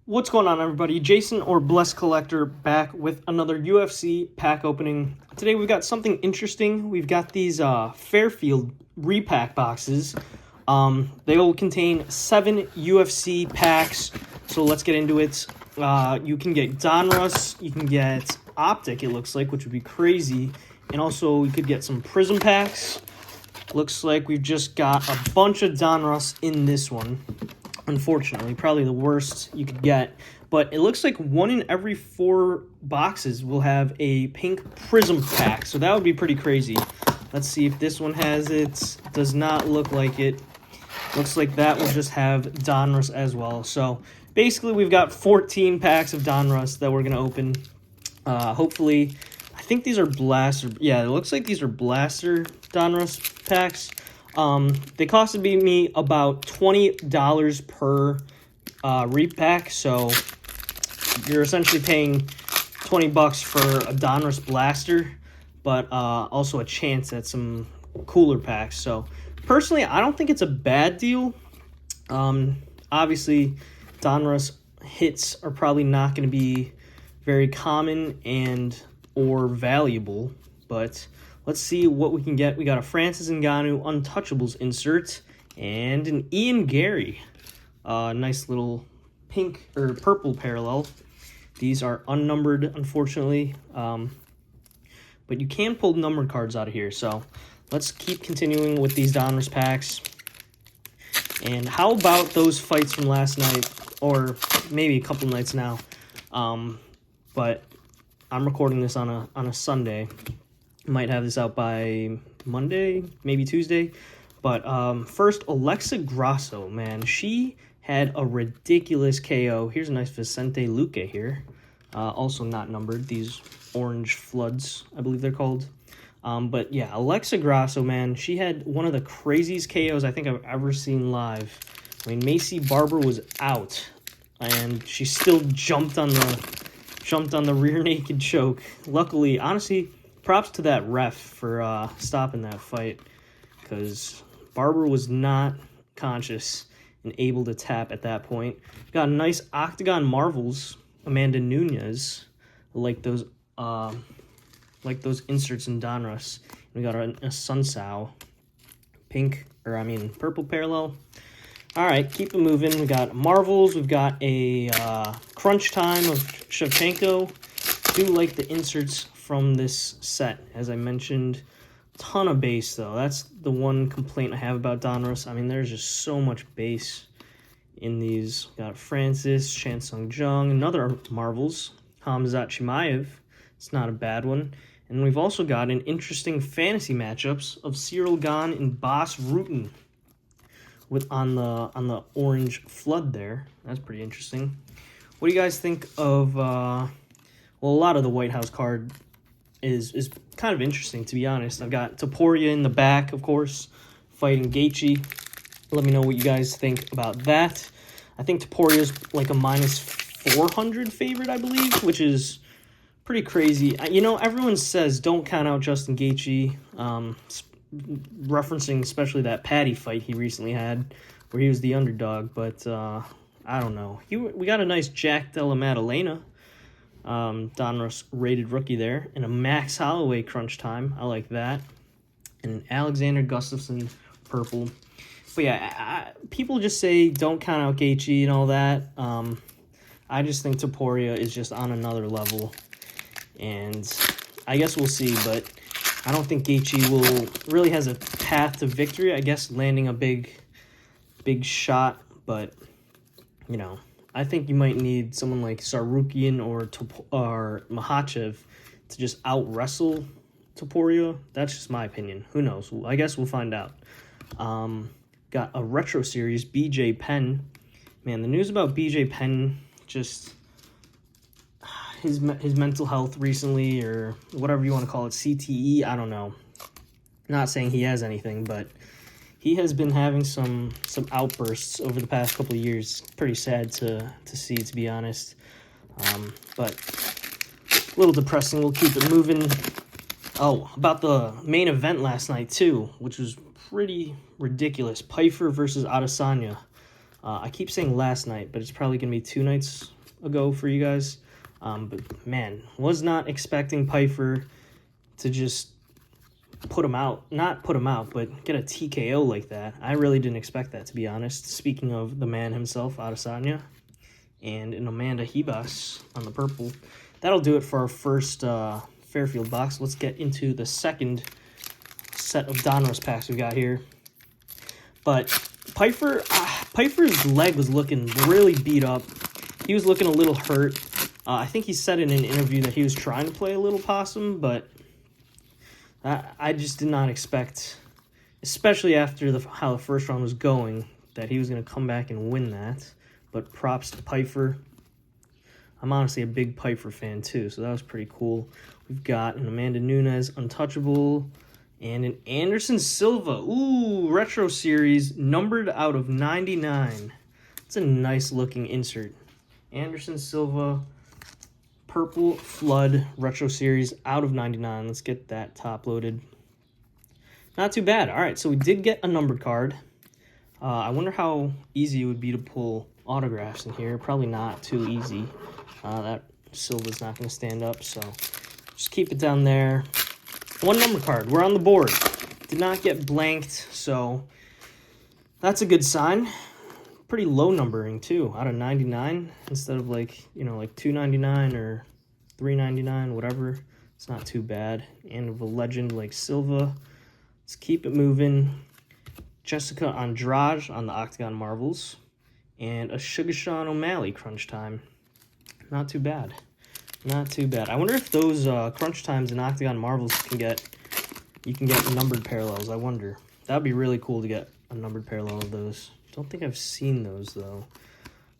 What's going on, everybody? Jason or Blessed Collector back with another UFC pack opening. Today we've got something interesting. We've got these Fairfield Repack Boxes. They will contain 7 UFC packs, so let's get into it. You can get Donruss, you can get Optic, it looks like, which would be crazy. And also you could get some Prizm packs. Looks like we've just got a bunch of Donruss in this one. Unfortunately, probably the worst you could get. But it looks like 1 in every 4 boxes will have a pink Prizm pack. So that would be pretty crazy. Let's see if this one has it. Does not look like it. Looks like that will just have Donruss as well. So basically we've got 14 packs of Donruss that we're going to open. Hopefully, I think these are Blaster. Yeah, it looks like these are Blaster Donruss packs. They costed me about $20 per repack, so you're essentially paying $20 for a Donruss Blaster, but also a chance at some cooler packs. So personally, I don't think it's a bad deal. Obviously, Donruss hits are probably not going to be very common and or valuable, but let's see what we can get. We got a Francis Ngannou Untouchables insert and an Ian Gary. Nice little pink or purple parallel. These are unnumbered, unfortunately. But you can pull numbered cards out of here. So let's keep continuing with these Donruss packs. And how about those fights from last night, or maybe a couple nights now? But I'm recording this on a Sunday. Might have this out by Monday, maybe Tuesday. But first, Alexa Grasso, man. She had a ridiculous KO. Here's a nice Vicente Luque here. Also not numbered. These orange floods, I believe they're called. But yeah, Alexa Grasso, man. She had one of the craziest KOs I think I've ever seen live. I mean, Macy Barber was out, and she still jumped on the rear naked choke. Luckily, honestly, props to that ref for stopping that fight, because Barber was not conscious and able to tap at that point. Got a nice Octagon Marvels, Amanda Nunes, like those inserts in Donruss. We got a Sun Sao, purple parallel. All right, keep it moving. We got Marvels. We've got a Crunch Time of Shevchenko. Do like the inserts from this set, as I mentioned. Ton of base, though. That's the one complaint I have about Donruss. I mean, there's just so much base in these. Got Francis, Chan Sung Jung, another Marvels, Hamzat Chimaev. It's not a bad one. And we've also got an interesting fantasy matchups of Cyril Gane and Bas Rutten on the orange flood there. That's pretty interesting. What do you guys think of well, a lot of the White House card is kind of interesting, to be honest. I've got Topuria in the back, of course, fighting Gaethje. Let me know what you guys think about that. I think Topuria's like a minus 400 favorite, I believe, which is pretty crazy. You know, everyone says don't count out Justin Gaethje, referencing especially that Patty fight he recently had where he was the underdog, but I don't know. We got a nice Jack Della Maddalena, Donruss rated rookie there, and a Max Holloway Crunch Time. I like that. And an Alexander Gustafsson purple. But yeah, people just say don't count out Gaethje and all that. I just think Topuria is just on another level. And I guess we'll see, but I don't think Gaethje really has a path to victory. I guess landing a big shot, but you know, I think you might need someone like Sarukian or Makhachev to just out-wrestle Topuria. That's just my opinion. Who knows? I guess we'll find out. Got a Retro Series, BJ Penn. Man, the news about BJ Penn, just his mental health recently, or whatever you want to call it, CTE, I don't know. Not saying he has anything, but he has been having some outbursts over the past couple of years. Pretty sad to see, to be honest. But a little depressing. We'll keep it moving. Oh, about the main event last night, too, which was pretty ridiculous. Pfeiffer versus Adesanya. I keep saying last night, but it's probably going to be 2 nights ago for you guys. But man, was not expecting Pyfer to just not put him out, but get a TKO like that. I really didn't expect that, to be honest. Speaking of the man himself, Adesanya, and an Amanda Ribas on the purple. That'll do it for our first Fairfield box. Let's get into the second set of Donruss packs we got here. But Pyfer's leg was looking really beat up. He was looking a little hurt. I think he said in an interview that he was trying to play a little possum, but I just did not expect, especially after how the first round was going, that he was going to come back and win that. But props to Pyfer. I'm honestly a big Pyfer fan too, so that was pretty cool. We've got an Amanda Nunes Untouchable and an Anderson Silva. Ooh, Retro Series, numbered out of 99. It's a nice looking insert. Anderson Silva, Purple Flood Retro Series out of 99. Let's get that top loaded. Not too bad. All right, so we did get a numbered card. I wonder how easy it would be to pull autographs in here. Probably not too easy. That Silva's not going to stand up, so just keep it down there. One number card. We're on the board. Did not get blanked, so that's a good sign. Pretty low numbering too, out of 99 instead of like 299 or 399, whatever. It's not too bad. And of a legend like Silva. Let's keep it moving. Jessica Andrade on the Octagon Marvels, and a Sugar Sean O'Malley Crunch Time. Not too bad. Not too bad. I wonder if those Crunch Times and Octagon Marvels you can get numbered parallels. I wonder. That'd be really cool to get a numbered parallel of those. Don't think I've seen those though.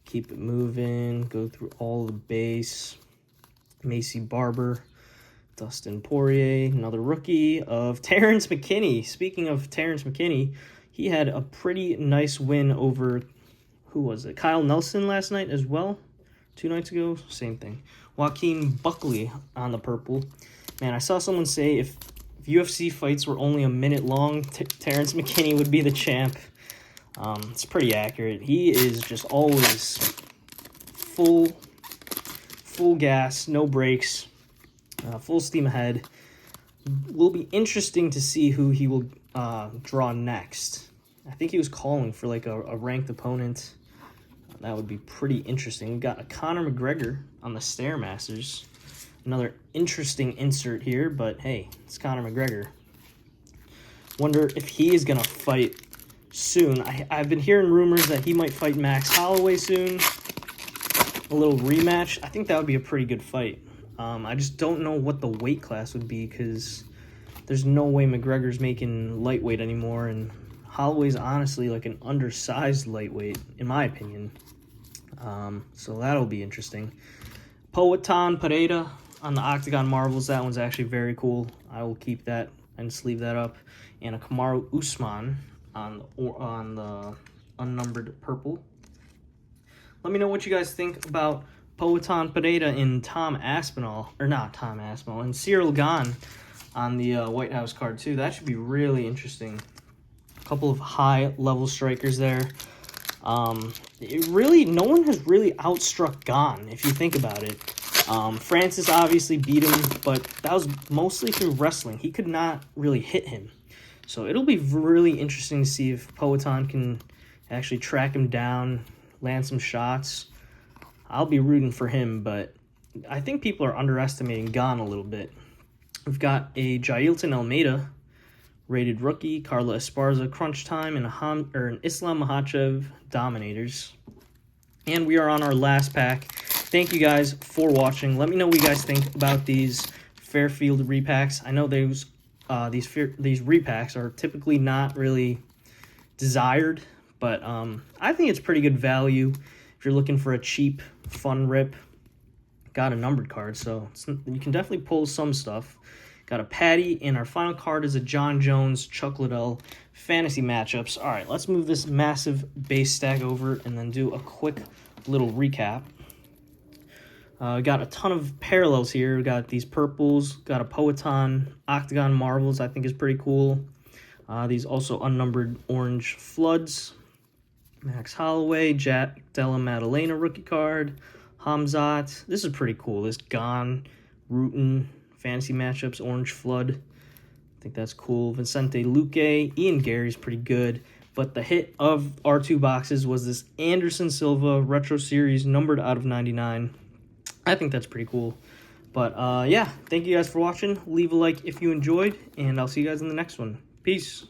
Keep it moving. Go through all the base. Macy Barber, Dustin Poirier, another rookie of Terrence McKinney. Speaking of Terrence McKinney, he had a pretty nice win over, who was it? Kyle Nelson last night as well. 2 nights ago, same thing. Joaquin Buckley on the purple. Man, I saw someone say if UFC fights were only a minute long, Terrence McKinney would be the champ. It's pretty accurate. He is just always full gas, no brakes, full steam ahead. Will be interesting to see who he will draw next. I think he was calling for like a ranked opponent. That would be pretty interesting. We got a Conor McGregor on the Stairmasters. Another interesting insert here, but hey, it's Conor McGregor. Wonder if he is going to fight soon. I've been hearing rumors that he might fight Max Holloway soon. A little rematch. I think that would be a pretty good fight. I just don't know what the weight class would be because there's no way McGregor's making lightweight anymore, and Holloway's honestly like an undersized lightweight, in my opinion. So that'll be interesting. Poatan Pereira on the Octagon Marvels. That one's actually very cool. I will keep that and sleeve that up. And a Kamaru Usman on the unnumbered purple. Let me know what you guys think about Poatan Pereira and and Cyril Gane on the White House card too. That should be really interesting. A couple of high-level strikers there. No one has really outstruck Gane, if you think about it. Francis obviously beat him, but that was mostly through wrestling. He could not really hit him. So it'll be really interesting to see if Poatan can actually track him down, land some shots. I'll be rooting for him, but I think people are underestimating Gane a little bit. We've got a Jailton Almeida rated rookie, Carla Esparza Crunch Time, and an Islam Makhachev Dominators. And we are on our last pack. Thank you guys for watching. Let me know what you guys think about these Fairfield repacks. I know these repacks are typically not really desired, but I think it's pretty good value if you're looking for a cheap, fun rip. Got a numbered card, so you can definitely pull some stuff. Got a Patty, and our final card is a John Jones, Chuck Liddell fantasy matchups. All right, let's move this massive base stack over and then do a quick little recap. Got a ton of parallels here. We got these purples. Got a Poatan Octagon Marvels, I think is pretty cool. These also unnumbered orange Floods. Max Holloway, Jack Della Maddalena rookie card. Hamzat. This is pretty cool. This Gon, Rutan, fantasy matchups, Orange Flood. I think that's cool. Vicente Luque. Ian Gary's pretty good. But the hit of our 2 boxes was this Anderson Silva Retro Series numbered out of 99. I think that's pretty cool. But yeah, thank you guys for watching. Leave a like if you enjoyed, and I'll see you guys in the next one. Peace.